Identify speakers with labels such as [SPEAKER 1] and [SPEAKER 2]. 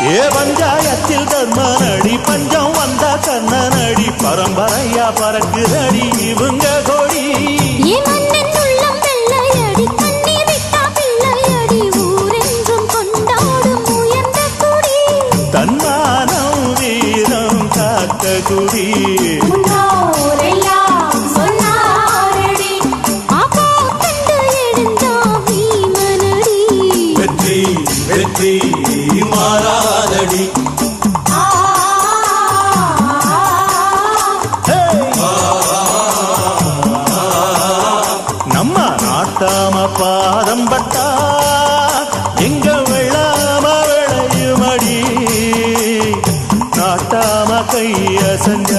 [SPEAKER 1] ஏ பஞ்சாயத்தில் தர்மனடி பஞ்சம் வந்த கண்ணனடி பரம்பரையா பறக்குதடி இவங்க கொடி தன்மானம் வீரம் காத்த குடி வெற்றி வெற்றி மாறாதடி நம்ம நாட்டாம பாதம் பட்டா எங்க வெள்ளாம விளையுமடி நாட்டாம கைய செஞ்ச